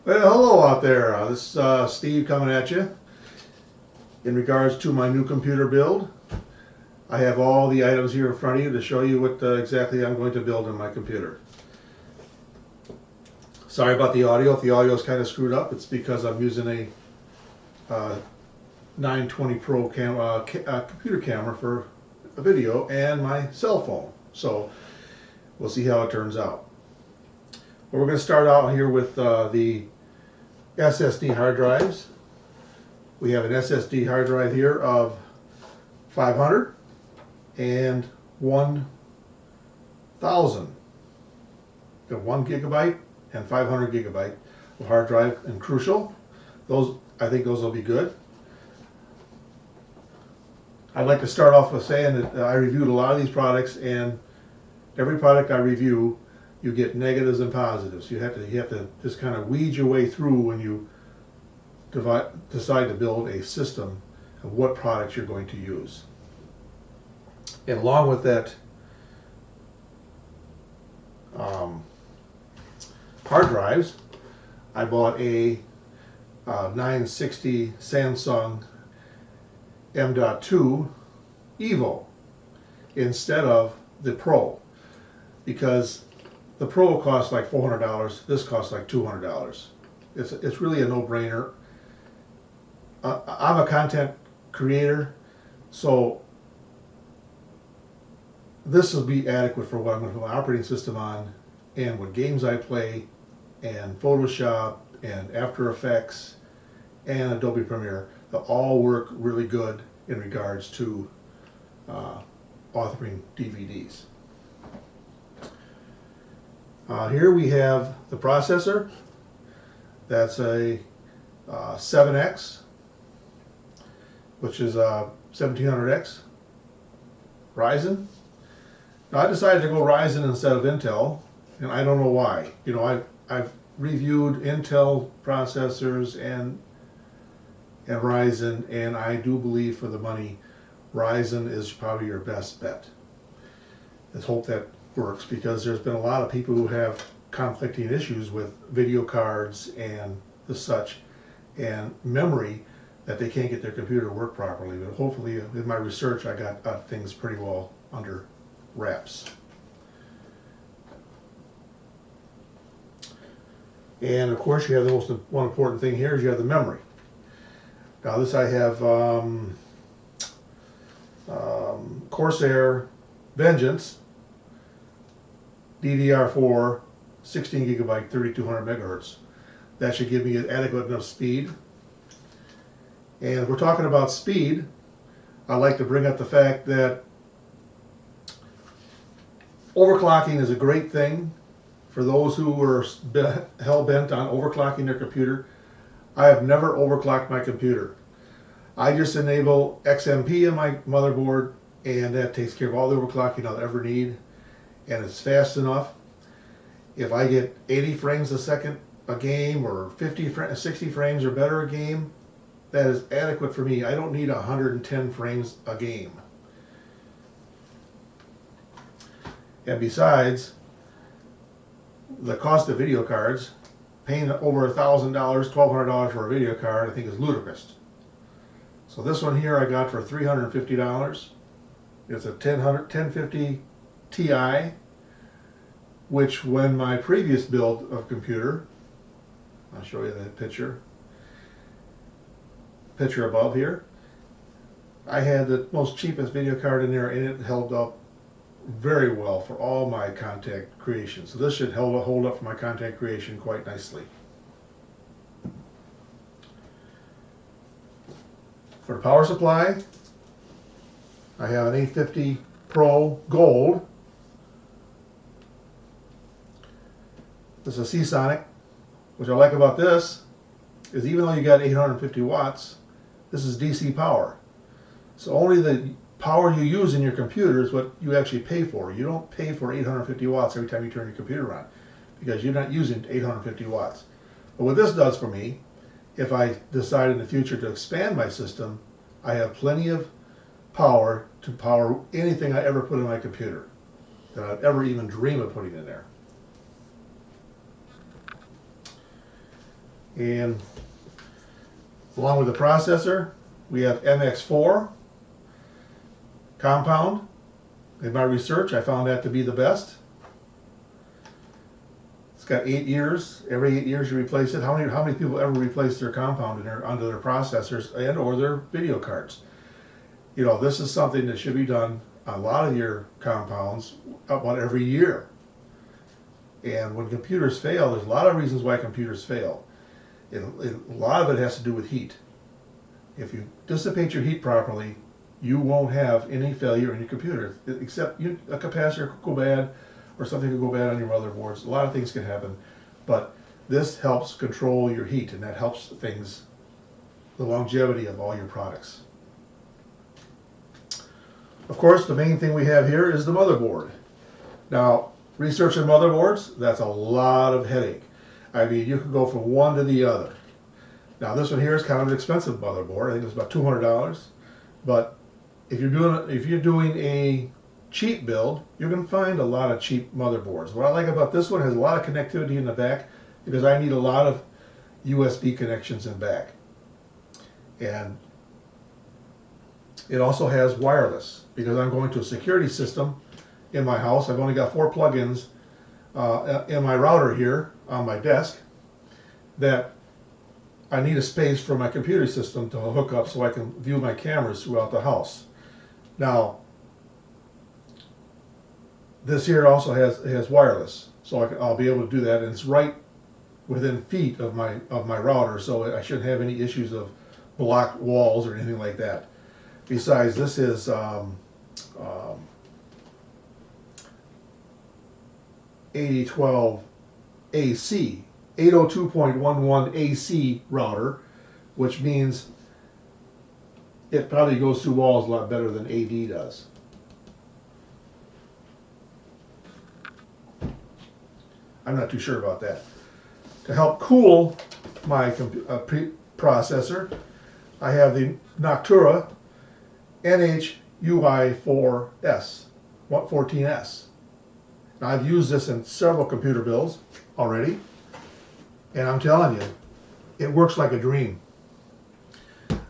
Well, hello out there. This is Steve coming at you. In regards to my new computer build, I have all the items here in front of you to show you what exactly I'm going to build in my computer. Sorry about the audio. If the audio is kind of screwed up, it's because I'm using a 920 Pro computer camera for a video and my cell phone. So we'll see how it turns out. Well, we're going to start out here with the SSD hard drives. We have an SSD hard drive here of 500 and 1000. Got 1 gigabyte and 500 gigabyte of hard drive, and crucial. I think those will be good. I'd like to start off with saying that I reviewed a lot of these products, and every product I review, you get negatives and positives. You have to just kind of weed your way through when you decide to build a system of what products you're going to use. And along with that hard drives, I bought a 960 Samsung M.2 Evo instead of the Pro, because the Pro costs like $400. This costs like $200. It's really a no-brainer. I'm a content creator, so this will be adequate for what I'm going to put my operating system on, and what games I play, and Photoshop, and After Effects, and Adobe Premiere. They'll all work really good in regards to authoring DVDs. Here we have the processor. That's a 7X, which is a 1700X Ryzen. Now I decided to go Ryzen instead of Intel, and I don't know why. You know, I've reviewed Intel processors and Ryzen, and I do believe for the money, Ryzen is probably your best bet. Let's hope that works, because there's been a lot of people who have conflicting issues with video cards and the such, and memory, that they can't get their computer to work properly. But hopefully, in my research, I got things pretty well under wraps. And of course, you have the one important thing here is you have the memory. Now this I have Corsair Vengeance DDR4 16 gigabyte 3200 megahertz. That should give me an adequate enough speed. And if we're talking about speed, I'd like to bring up the fact that overclocking is a great thing for those who are hell-bent on overclocking their computer. I have never overclocked my computer. I just enable XMP in my motherboard, and that takes care of all the overclocking I'll ever need, and it's fast enough. If I get 80 frames a second a game, or 60 frames or better a game, that is adequate for me. I don't need 110 frames a game. And besides, the cost of video cards, paying over $1,000, $1,200 for a video card, I think is ludicrous. So this one here I got for $350. It's a 1050 Ti, which when my previous build of computer, I'll show you that picture above here, I had the most cheapest video card in there, and it held up very well for all my content creation. So this should hold up for my content creation quite nicely. For the power supply, I have an 850 Pro Gold. This is a Seasonic. What I like about this is, even though you got 850 watts, this is DC power. So only the power you use in your computer is what you actually pay for. You don't pay for 850 watts every time you turn your computer on, because you're not using 850 watts. But what this does for me, if I decide in the future to expand my system, I have plenty of power to power anything I ever put in my computer that I'd ever even dream of putting in there. And along with the processor, we have MX4 compound. In my research, I found that to be the best. It's got 8 years. Every 8 years you replace it. How many people ever replace their compound under their processors and or their video cards? You know, this is something that should be done on a lot of your compounds about every year. And when computers fail, there's a lot of reasons why computers fail. A lot of it has to do with heat. If you dissipate your heat properly, you won't have any failure in your computer, except a capacitor could go bad, or something could go bad on your motherboards. A lot of things can happen, but this helps control your heat, and that helps things, the longevity of all your products. Of course, the main thing we have here is the motherboard. Now, researching motherboards, that's a lot of headache. I mean, you could go from one to the other. Now, this one here is kind of an expensive motherboard. I think it's about $200, but if you're doing a cheap build, you're going to find a lot of cheap motherboards. What I like about this one, has a lot of connectivity in the back, because I need a lot of USB connections in back. And it also has wireless, because I'm going to a security system in my house. I've only got 4 plugins in my router here on my desk, that I need a space for my computer system to hook up so I can view my cameras throughout the house. Now, this here also has wireless, so I'll be able to do that, and it's right within feet of my router, so I shouldn't have any issues of blocked walls or anything like that. Besides, this is 8012 AC, 802.11 AC router, which means it probably goes through walls a lot better than AD does. I'm not too sure about that. To help cool my processor, I have the Noctura NH-UI4S, 14S. Now, I've used this in several computer builds already, and I'm telling you, it works like a dream.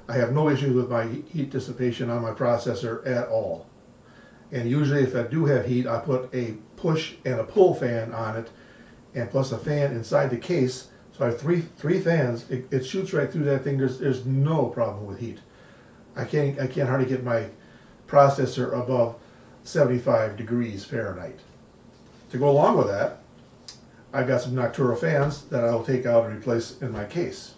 I have no issues with my heat dissipation on my processor at all. And usually if I do have heat, I put a push and a pull fan on it, and plus a fan inside the case. So I have three fans. It shoots right through that thing. There's no problem with heat. I can't hardly get my processor above 75 degrees Fahrenheit. To go along with that, I've got some Noctura fans that I'll take out and replace in my case.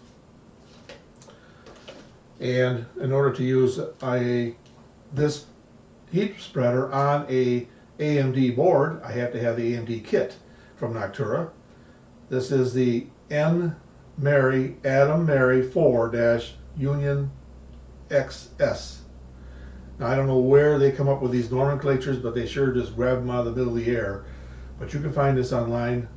And in order to use this heat spreader on a AMD board, I have to have the AMD kit from Noctura. This is the Adam Mary 4-Union XS. Now, I don't know where they come up with these nomenclatures, but they sure just grab them out of the middle of the air. But you can find this online.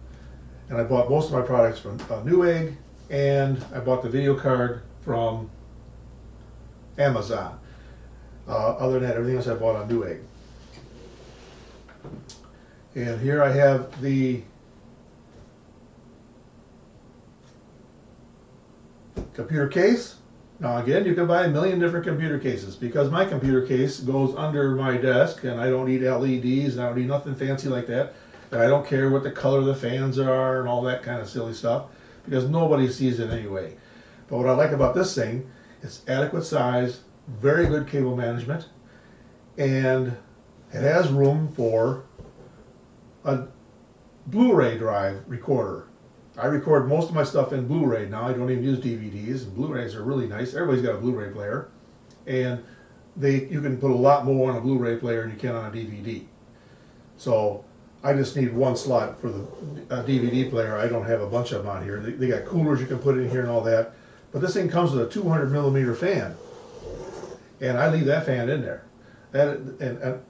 And I bought most of my products from Newegg, and I bought the video card from Amazon. Other than that, everything else I bought on Newegg. And here I have the computer case. Now again, you can buy a million different computer cases, because my computer case goes under my desk, and I don't need LEDs, and I don't need nothing fancy like that. And I don't care what the color of the fans are and all that kind of silly stuff, because nobody sees it anyway. But what I like about this thing, it's adequate size, very good cable management, and it has room for a Blu-ray drive recorder. I record most of my stuff in Blu-ray now. I don't even use DVDs, and Blu-rays are really nice. Everybody's got a Blu-ray player, and you can put a lot more on a Blu-ray player than you can on a DVD. So I just need one slot for the DVD player. I don't have a bunch of them on here. They got coolers you can put in here and all that. But this thing comes with a 200 millimeter fan, and I leave that fan in there. And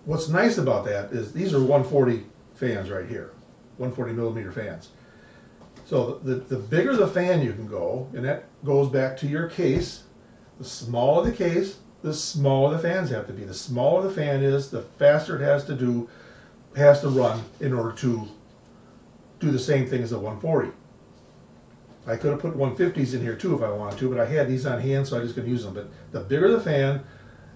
what's nice about that is these are 140 fans right here, 140 millimeter fans. So the bigger the fan you can go, and that goes back to your case, the smaller the case, the smaller the fans have to be. The smaller the fan is, the faster it has to run in order to do the same thing as a 140. I could have put 150s in here too if I wanted to, but I had these on hand, so I just could use them. But the bigger the fan,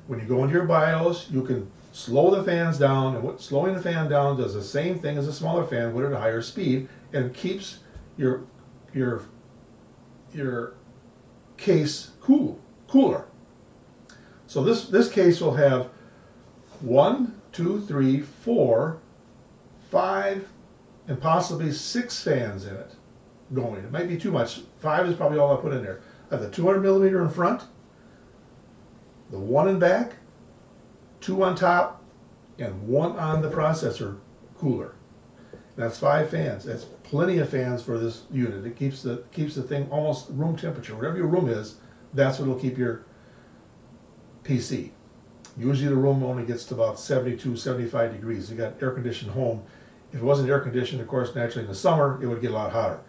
when you go into your BIOS, you can slow the fans down, and what slowing the fan down does the same thing as a smaller fan, but at a higher speed, and keeps your case cooler. So this case will have 1, 2, 3, 4, 5, and possibly 6 fans in it going. It might be too much. 5 is probably all I put in there. I have the 200 millimeter in front, the 1 in back, 2 on top, and 1 on the processor cooler. That's 5 fans. That's plenty of fans for this unit. It keeps the thing almost room temperature. Whatever your room is, that's what will keep your PC. Usually the room only gets to about 72, 75 degrees. You got air conditioned home. If it wasn't air conditioned, of course, naturally in the summer, it would get a lot hotter.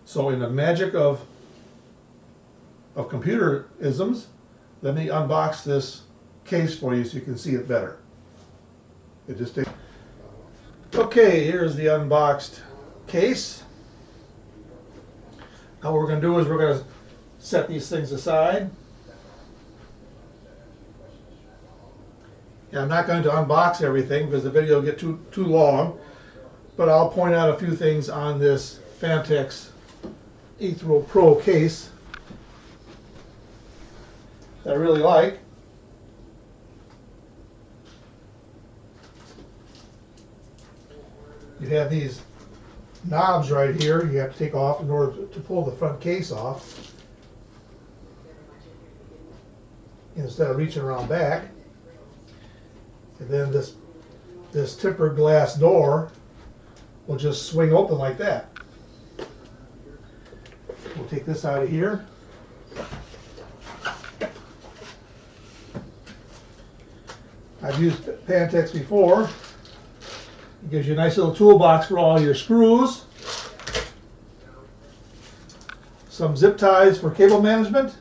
So in the magic of computer-isms, let me unbox this case for you so you can see it better. It just takes... Okay, here's the unboxed case. Now what we're going to do is we're going to set these things aside. And I'm not going to unbox everything because the video will get too long, but I'll point out a few things on this Phanteks Ethereal Pro case that I really like. You have these knobs right here you have to take off in order to pull the front case off instead of reaching around back. And then this tempered glass door will just swing open like that. We'll take this out of here. I've used Phanteks before. It gives you a nice little toolbox for all your screws. Some zip ties for cable management.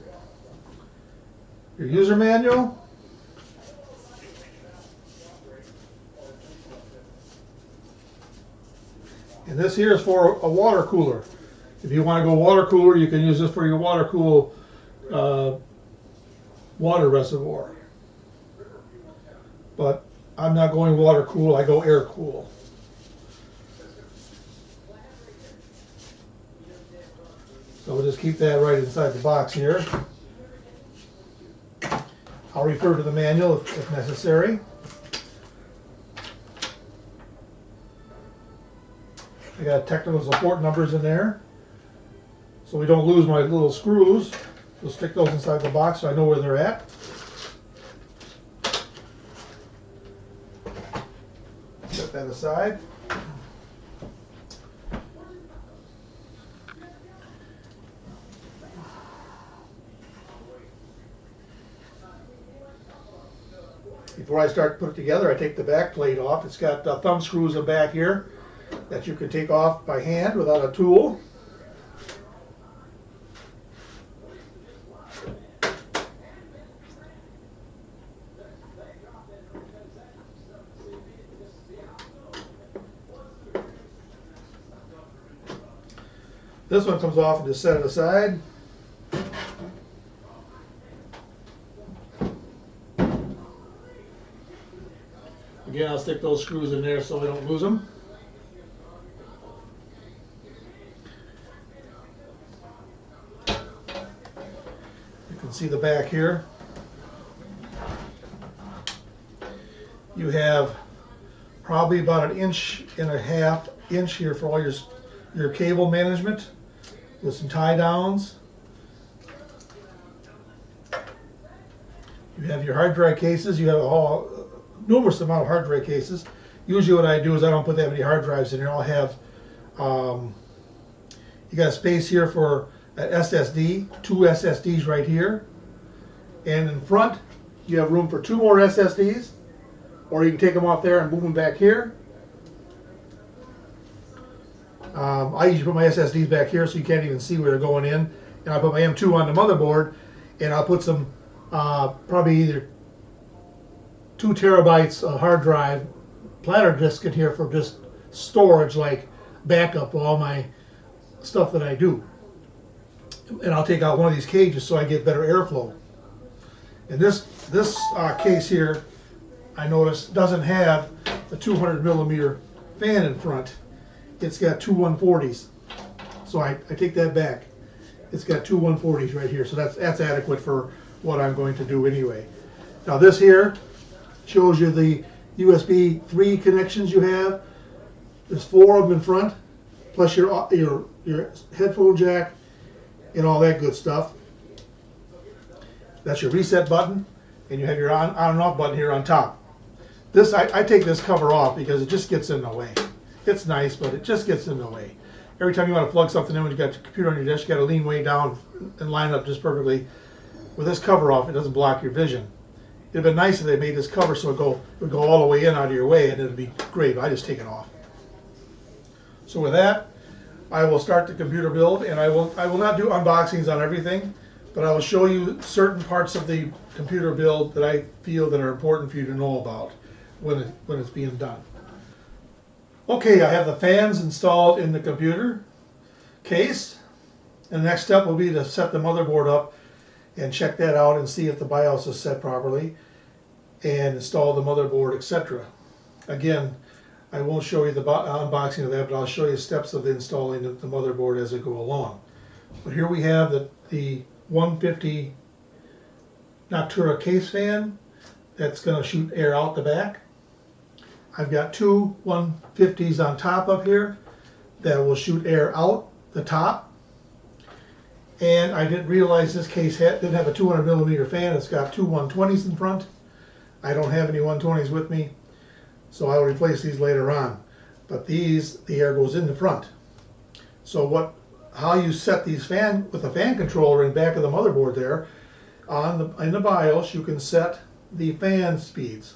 Your user manual. And this here is for a water cooler. If you want to go water cooler, you can use this for your water cool water reservoir. But I'm not going water cool, I go air cool. So we'll just keep that right inside the box here. I'll refer to the manual if necessary. I got technical support numbers in there, so we don't lose my little screws. We'll stick those inside the box so I know where they're at. Set that aside. Before I start to put it together, I take the back plate off. It's got thumb screws in back here that you can take off by hand without a tool. This one comes off and just set it aside. Again, I'll stick those screws in there so we don't lose them. You can see the back here. You have probably about 1.5 inch here for all your cable management with some tie downs. You have your hard drive cases. You have numerous amount of hard drive cases. Usually what I do is I don't put that many hard drives in here. I'll have, you got space here for an SSD, 2 SSDs right here. And in front, you have room for 2 more SSDs, or you can take them off there and move them back here. I usually put my SSDs back here so you can't even see where they're going in. And I put my M2 on the motherboard, and I'll put some, probably either 2 terabytes of hard drive platter disk in here for just storage, like backup of all my stuff that I do. and I'll take out one of these cages so I get better airflow. And this case here, I noticed, doesn't have the 200 millimeter fan in front. It's got two 140s. So I take that back. It's got two 140s right here, so that's adequate for what I'm going to do anyway. Now this here shows you the USB 3 connections you have. There's 4 of them in front, plus your headphone jack and all that good stuff. That's your reset button, and you have your on and off button here on top. This I take this cover off because it just gets in the way. It's nice, but it just gets in the way. Every time you want to plug something in when you've got your computer on your desk, you got to lean way down and line it up just perfectly. With this cover off, it doesn't block your vision. It'd been nice if they made this cover so it would go all the way in out of your way, and it'd be great. But I just take it off. So with that, I will start the computer build, and I will not do unboxings on everything, but I will show you certain parts of the computer build that I feel that are important for you to know about when it's being done. Okay, I have the fans installed in the computer case, and the next step will be to set the motherboard up and check that out and see if the BIOS is set properly and install the motherboard, etc. Again, I won't show you the unboxing of that, but I'll show you steps of installing the motherboard as I go along. But here we have the 150 Noctura case fan that's going to shoot air out the back. I've got two 150s on top up here that will shoot air out the top. And I didn't realize this case didn't have a 200 millimeter fan. It's got two 120s in front. I don't have any 120s with me, so I'll replace these later on. But these, the air goes in the front. So how you set these with the fan controller in back of the motherboard there, in the BIOS you can set the fan speeds.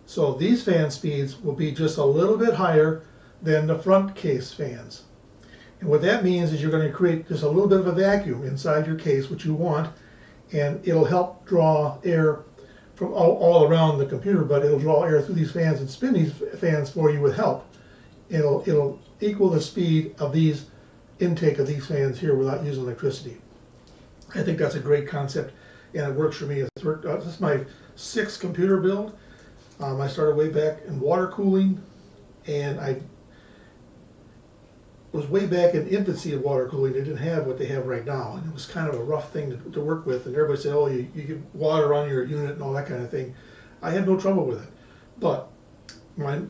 So these fan speeds will be just a little bit higher than the front case fans. And what that means is you're going to create just a little bit of a vacuum inside your case, which you want, and it'll help draw air from all around the computer, but it'll draw air through these fans and spin these fans for you with help. It'll equal the speed of these intake of these fans here without using electricity. I think that's a great concept, and it works for me. This is my 6th computer build. I started way back in water cooling, and I was way back in the infancy of water cooling. They didn't have what they have right now, and it was kind of a rough thing to work with, and everybody said, oh, you get water on your unit and all that kind of thing. I had no trouble with it, but my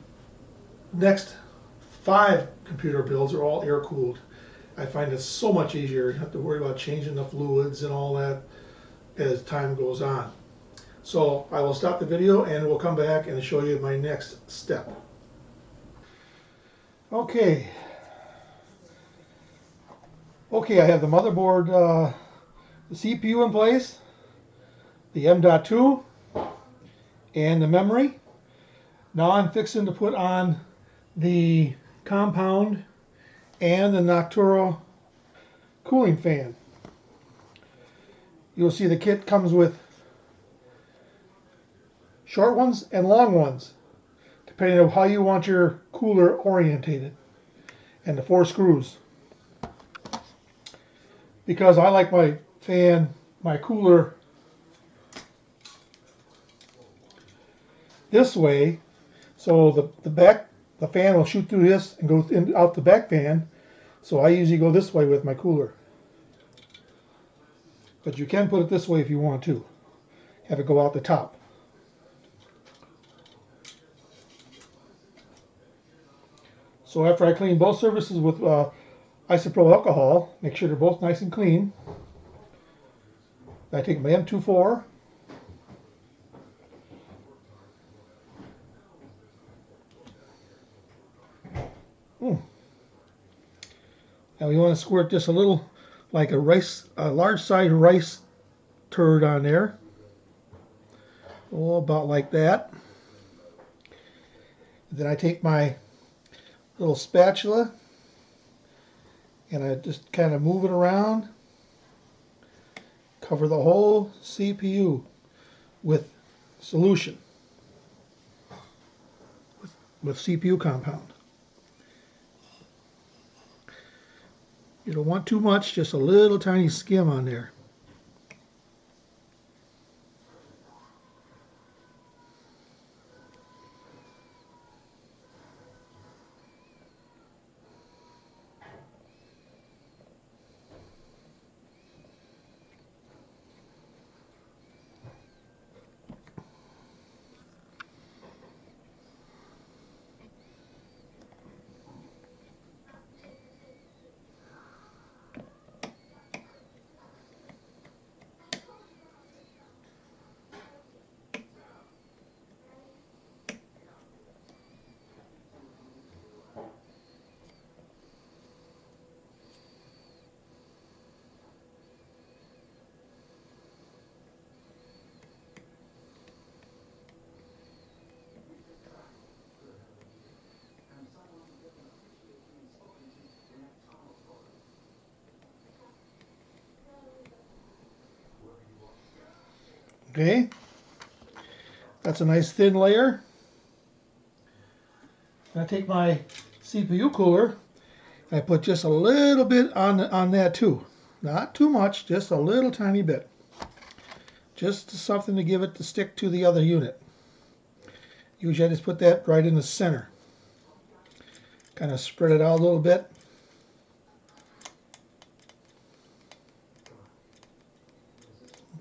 next 5 computer builds are all air cooled. I find it so much easier. You don't have to worry about changing the fluids and all that as time goes on. So I will stop the video and we'll come back and show you my next step. Okay, I have the motherboard, the CPU in place, the M.2, and the memory. Now I'm fixing to put on the compound and the Noctura cooling fan. You'll see the kit comes with short ones and long ones, depending on how you want your cooler orientated, and the 4 screws. Because I like my cooler this way, so the fan will shoot through this and go out the back fan. So I usually go this way with my cooler. But you can put it this way if you want to. Have it go out the top. So after I clean both surfaces with isopropyl alcohol, make sure they're both nice and clean, I take my M24, now you want to squirt just a little, like a large size rice turd on there. Oh, about like that. Then I take my little spatula and I just kind of move it around, cover the whole CPU with solution, with CPU compound. You don't want too much, just a little tiny skim on there. Okay, that's a nice thin layer. I take my CPU cooler, I put just a little bit on that too. Not too much, just a little tiny bit. Just something to give it to stick to the other unit. Usually I just put that right in the center. Kind of spread it out a little bit.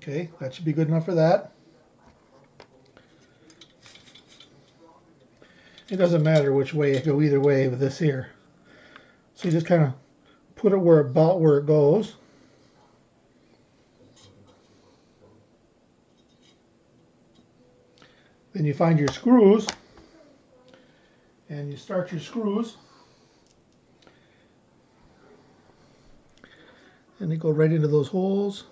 Okay, that should be good enough for that. It doesn't matter which way, I go either way with this here. So you just kind of put it about where it goes. Then you find your screws and you start your screws. And they go right into those holes.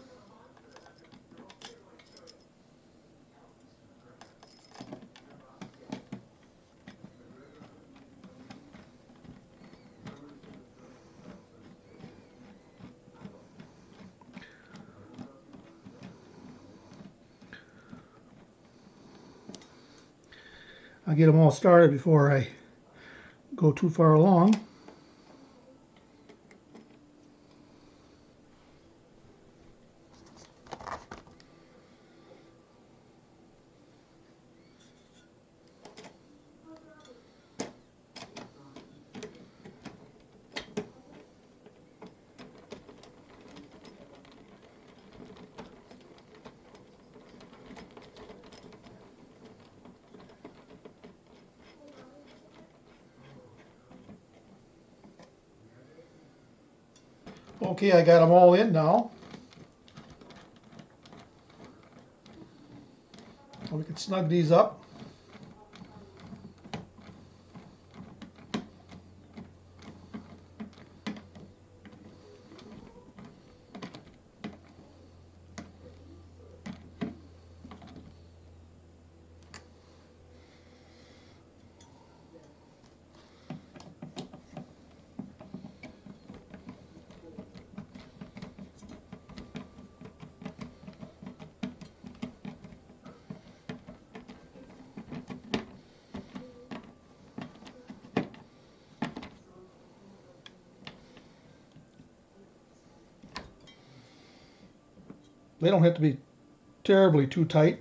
I'll get them all started before I go too far along. Okay, I got them all in now. We can snug these up. They don't have to be terribly too tight,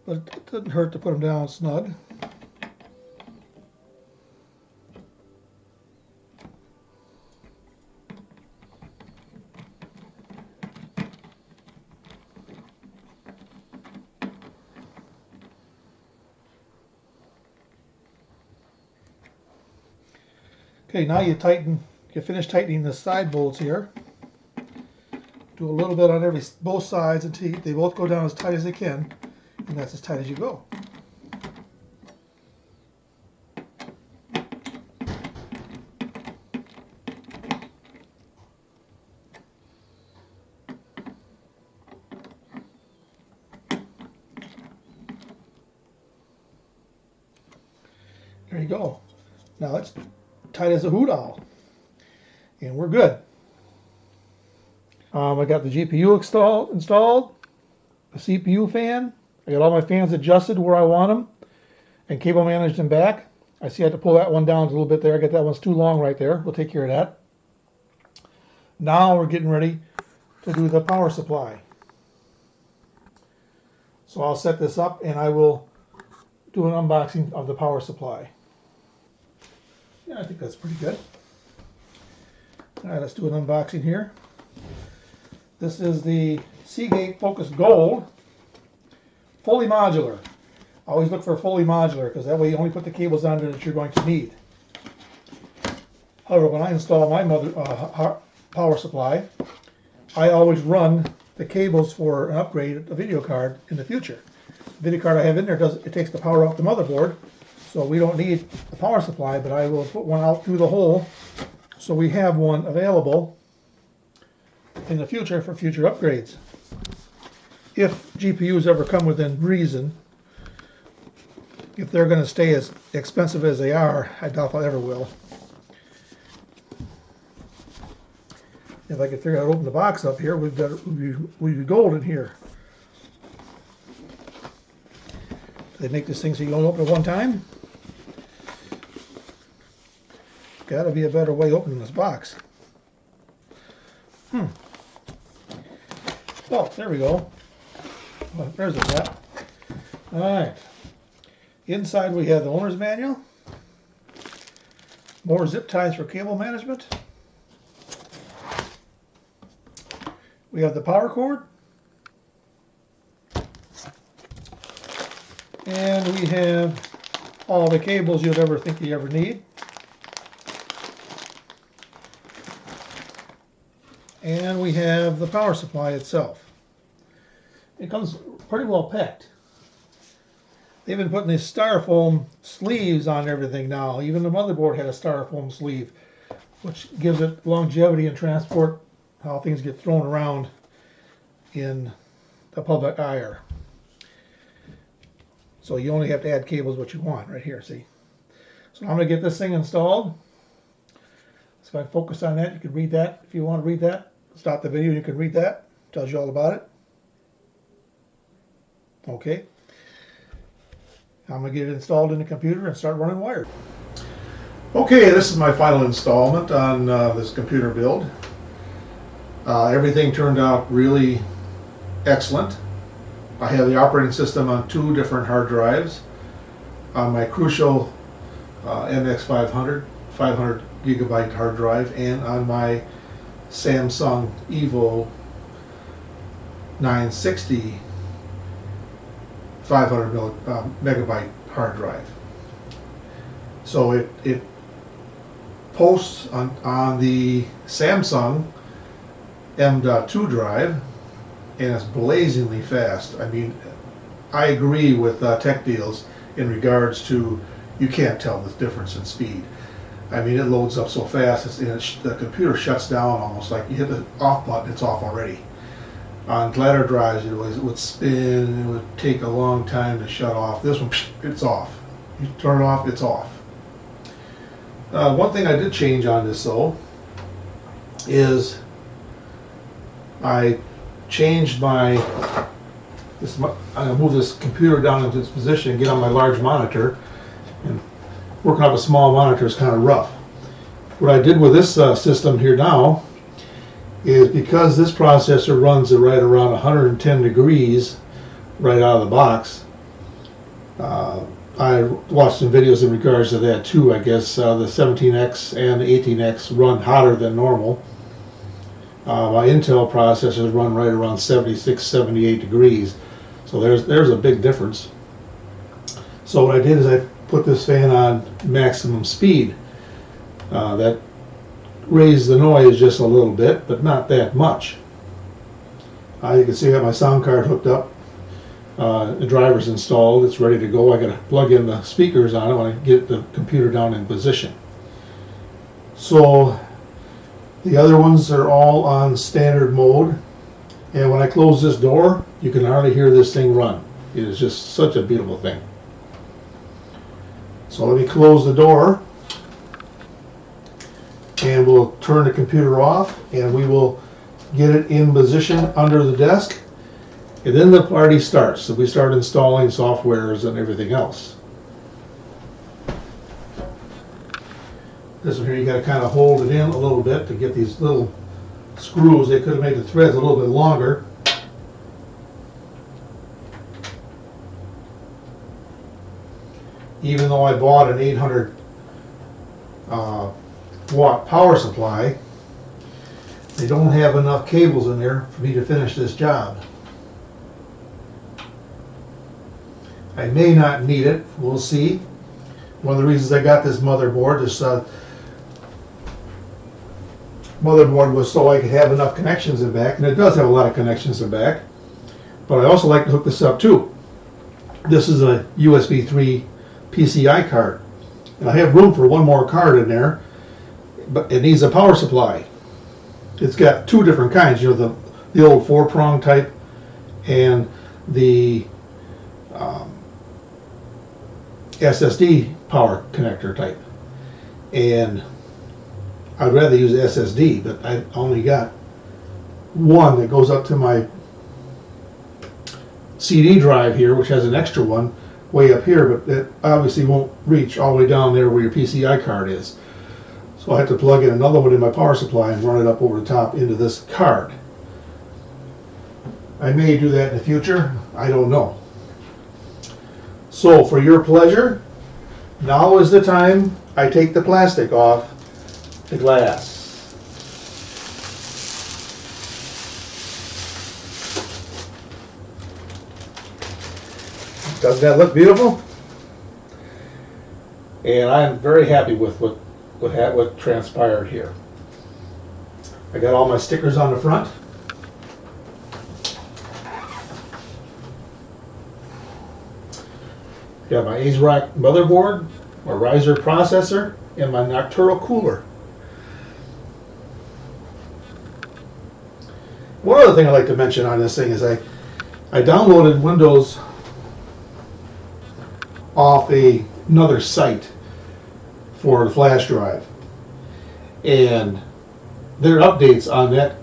but it doesn't hurt to put them down snug. Okay, now you finish tightening the side bolts here. Do a little bit on both sides until they both go down as tight as they can, and that's as tight as you go. There you go. Now it's tight as a hoot owl, and we're good. I got the GPU installed, the CPU fan. I got all my fans adjusted where I want them, and cable managed them back. I see I have to pull that one down a little bit there. I got that one's too long right there. We'll take care of that. Now we're getting ready to do the power supply. So I'll set this up and I will do an unboxing of the power supply. Yeah, I think that's pretty good. All right, let's do an unboxing here. This is the Seagate Focus Gold, fully modular. Always look for fully modular because that way you only put the cables on there that you're going to need. However, when I install my power supply, I always run the cables for an upgrade of the video card in the future. The video card I have in there it takes the power off the motherboard, so we don't need a power supply, but I will put one out through the hole so we have one available in the future for future upgrades. If GPUs ever come within reason, if they're going to stay as expensive as they are, I doubt they ever will. If I could figure out how to open the box up here, we'd be golden here. They make this thing so you don't open it one time. Got to be a better way opening this box. Oh, there we go. Well, there's the tap. All right. Inside we have the owner's manual. More zip ties for cable management. We have the power cord. And we have all the cables you'd ever think you ever need. And we have the power supply itself. It comes pretty well packed. They've been putting these styrofoam sleeves on everything now. Even the motherboard had a styrofoam sleeve, which gives it longevity and transport how things get thrown around in the public eye. So you only have to add cables what you want right here, see? So I'm going to get this thing installed. So if I focus on that, you can read that. If you want to read that, stop the video, you can read that. It tells you all about it. Okay. I'm going to get it installed in the computer and start running wires. Okay, this is my final installment on this computer build. Everything turned out really excellent. I have the operating system on 2 different hard drives. On my Crucial MX500, 500 gigabyte hard drive, and on my Samsung Evo 960 500 megabyte hard drive. So it posts on the Samsung M.2 drive, and it's blazingly fast. I mean, I agree with Tech Deals in regards to you can't tell the difference in speed. I mean, it loads up so fast, the computer shuts down almost like you hit the off button, it's off already. On ladder drives, it would spin, and it would take a long time to shut off. This one, it's off. You turn it off, it's off. One thing I did change on this though is I changed I'm going to move this computer down into its position and get on my large monitor. And working off a small monitor is kind of rough. What I did with this system here now is, because this processor runs at right around 110 degrees right out of the box, I watched some videos in regards to that too. I guess the 17X and the 18X run hotter than normal. My Intel processors run right around 76, 78 degrees. So there's a big difference. So what I did is I put this fan on maximum speed. That raised the noise just a little bit, but not that much. You can see I got my sound card hooked up. The driver's installed. It's ready to go. I got to plug in the speakers on it when I get the computer down in position. So the other ones are all on standard mode, and when I close this door, you can hardly hear this thing run. It is just such a beautiful thing. So let me close the door, and we'll turn the computer off, and we will get it in position under the desk, and then the party starts. So we start installing softwares and everything else. This one here, you got to kind of hold it in a little bit to get these little screws. They could have made the threads a little bit longer. Even though I bought an 800 watt power supply, they don't have enough cables in there for me to finish this job. I may not need it, we'll see. One of the reasons I got this motherboard, motherboard was so I could have enough connections in back, and it does have a lot of connections in back. But I also like to hook this up too. This is a USB 3 PCI card. And I have room for one more card in there, but it needs a power supply. It's got two different kinds, you know, the old 4-prong type and the SSD power connector type. And I'd rather use SSD, but I only got one that goes up to my CD drive here, which has an extra one way up here, but it obviously won't reach all the way down there where your PCI card is. So I have to plug in another one in my power supply and run it up over the top into this card. I may do that in the future, I don't know. So for your pleasure, now is the time I take the plastic off the glass. Doesn't that look beautiful? And I'm very happy with what transpired here. I got all my stickers on the front. Got my AsRock motherboard, my riser processor, and my Nocturo cooler. One other thing I'd like to mention on this thing is I downloaded Windows off another site for the flash drive, and their updates on that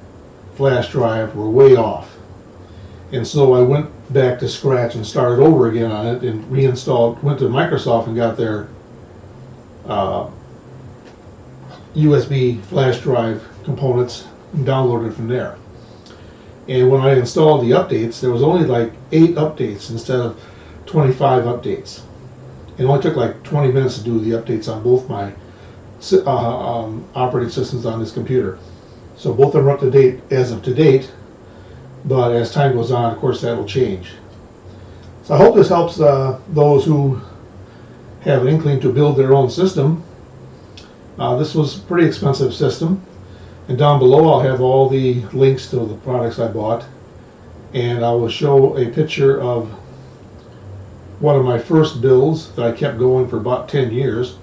flash drive were way off, and so I went back to scratch and started over again on it and reinstalled, went to Microsoft and got their USB flash drive components and downloaded from there. And when I installed the updates, there was only like 8 updates instead of 25 updates. It only took like 20 minutes to do the updates on both my operating systems on this computer. So both of them are up to date as of to date, but as time goes on, of course, that will change. So I hope this helps those who have an inkling to build their own system. This was a pretty expensive system, and down below I'll have all the links to the products I bought, and I will show a picture of one of my first builds that I kept going for about 10 years.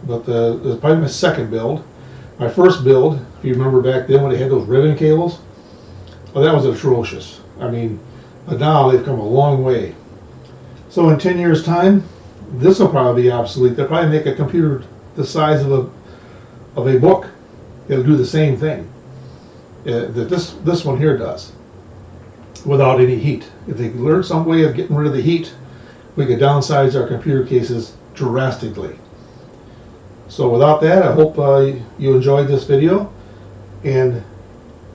But the probably my second build. My first build, if you remember back then when they had those ribbon cables, well, that was atrocious. I mean, but now they've come a long way. So in 10 years' time, this will probably be obsolete. They'll probably make a computer the size of a book. It'll do the same thing that this one here does, without any heat. If they could learn some way of getting rid of the heat, we could downsize our computer cases drastically. So without that, I hope you enjoyed this video, and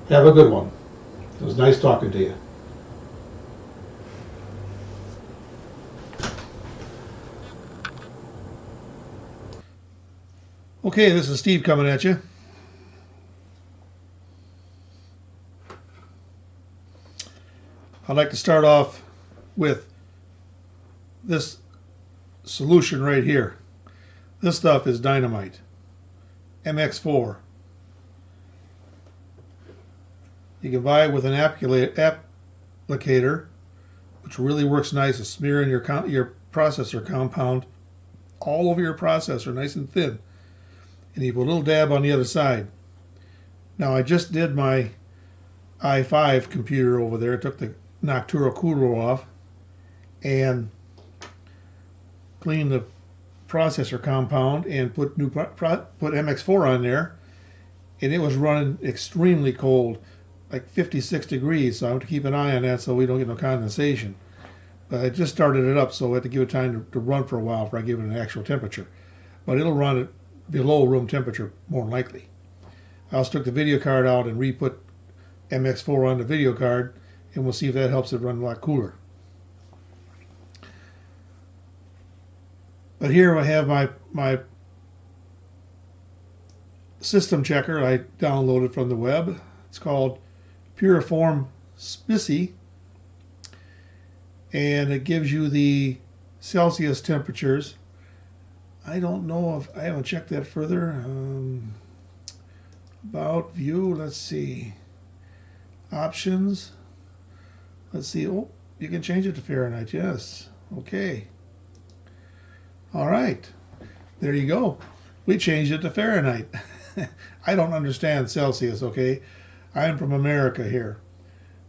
have a good one. It was nice talking to you. Okay, this is Steve coming at you. I'd like to start off with this solution right here. This stuff is dynamite. MX4. You can buy it with an applicator, which really works nice at smearing your processor compound all over your processor, nice and thin. And you put a little dab on the other side. Now I just did my i5 computer over there. I took the Nocturo cooler off and cleaned the processor compound and put MX4 on there, and it was running extremely cold, like 56 degrees. So I have to keep an eye on that so we don't get no condensation. But I just started it up, so I had to give it time to run for a while before I give it an actual temperature. But it'll run at below room temperature more than likely. I also took the video card out and re-put MX4 on the video card, and we'll see if that helps it run a lot cooler. But here I have my system checker I downloaded from the web. It's called Puriform Spicy, and it gives you the Celsius temperatures. I don't know if I haven't checked that further. About view, let's see. Options. Let's see. Oh, you can change it to Fahrenheit. Yes. Okay. All right. There you go. We changed it to Fahrenheit. I don't understand Celsius, okay? I'm from America here.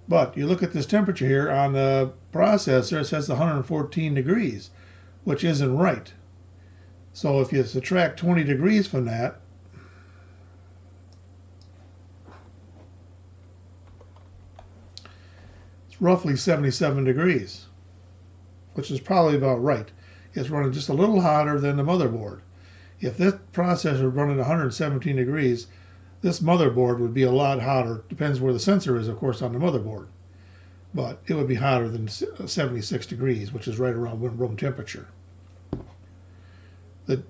But you look at this temperature here on the processor, it says 114 degrees, which isn't right. So if you subtract 20 degrees from that, it's roughly 77 degrees, which is probably about right. It's running just a little hotter than the motherboard. If this processor running 117 degrees, this motherboard would be a lot hotter. Depends where the sensor is, of course, on the motherboard. But it would be hotter than 76 degrees, which is right around room temperature. The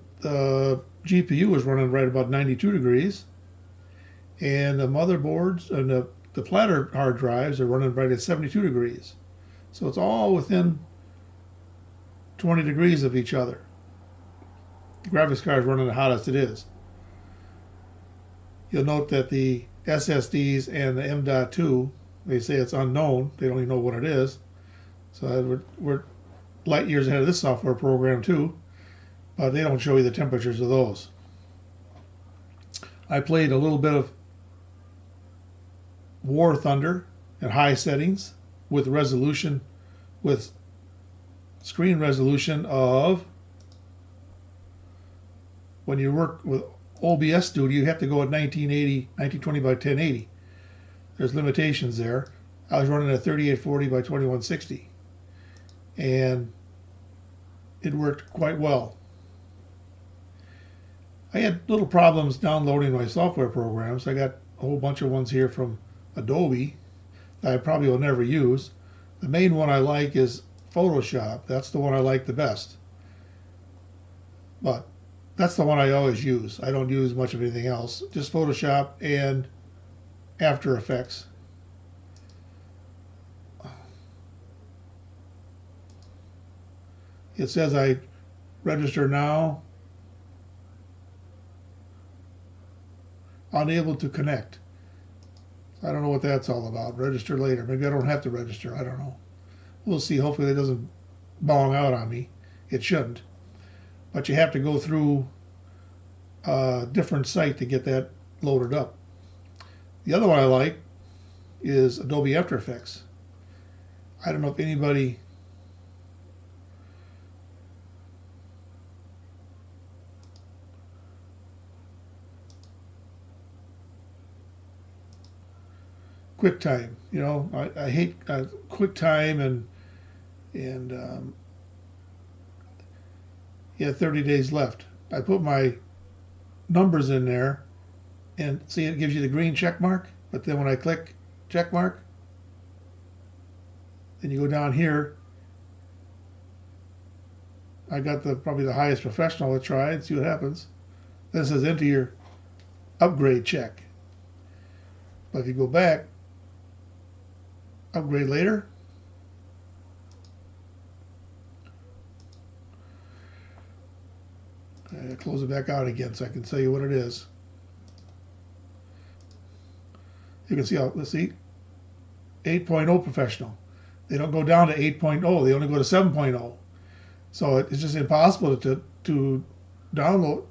GPU is running right about 92 degrees. And the motherboards and the platter hard drives are running right at 72 degrees. So it's all within 20 degrees of each other. The graphics card is running the hottest it is. You'll note that the SSDs and the M.2, they say it's unknown. They don't even know what it is. So we're light years ahead of this software program too, but they don't show you the temperatures of those. I played a little bit of War Thunder at high settings with screen resolution of, when you work with OBS Studio, you have to go at 1920 by 1080. There's limitations there. I was running at 3840 by 2160, and it worked quite well. I had little problems downloading my software programs. I got a whole bunch of ones here from Adobe that I probably will never use. The main one I like is Photoshop. That's the one I like the best. But that's the one I always use. I don't use much of anything else. Just Photoshop and After Effects. It says I register now. Unable to connect. I don't know what that's all about. Register later. Maybe I don't have to register. I don't know. We'll see. Hopefully it doesn't bong out on me. It shouldn't. But you have to go through a different site to get that loaded up. The other one I like is Adobe After Effects. I don't know if anybody QuickTime. You know, I hate QuickTime and yeah, 30 days left. I put my numbers in there, and see, it gives you the green check mark. But then when I click check mark, then you go down here. I got probably the highest professional to try and see what happens. Then it says enter your upgrade check. But if you go back, upgrade later. I close it back out again so I can tell you what it is. You can see how, let's see, 8.0 professional. They don't go down to 8.0, they only go to 7.0. So it's just impossible to download,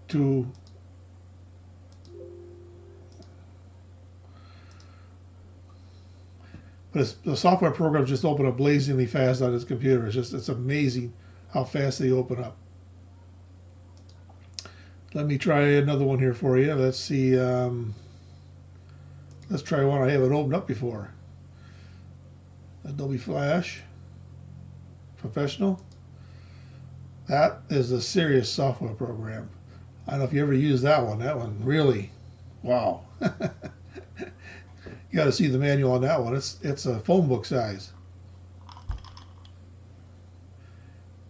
but the software programs just open up blazingly fast on this computer. It's amazing how fast they open up. Let me try another one here for you. Let's see. Let's try one I haven't opened up before. Adobe Flash Professional. That is a serious software program. I don't know if you ever used that one. That one really, Wow. You got to see the manual on that one. It's a phone book size.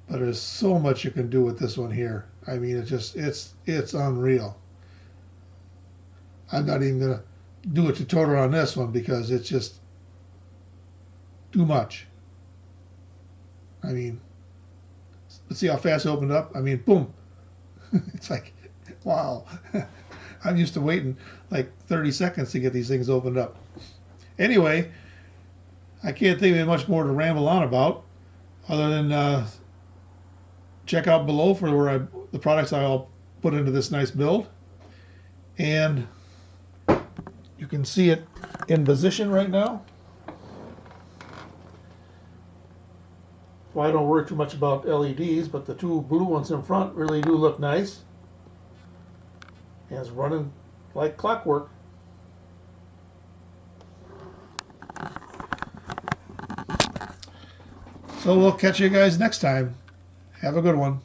But there's so much you can do with this one here. I mean, it's unreal. I'm not even gonna do a tutorial on this one because it's just too much. I mean, let's see how fast it opened up. I mean, boom. It's like, wow. I'm used to waiting like 30 seconds to get these things opened up. Anyway, I can't think of much more to ramble on about other than check out below for the products I'll put into this nice build. And you can see it in position right now. Well, I don't worry too much about LEDs, but the two blue ones in front really do look nice. And it's running like clockwork. So we'll catch you guys next time. Have a good one.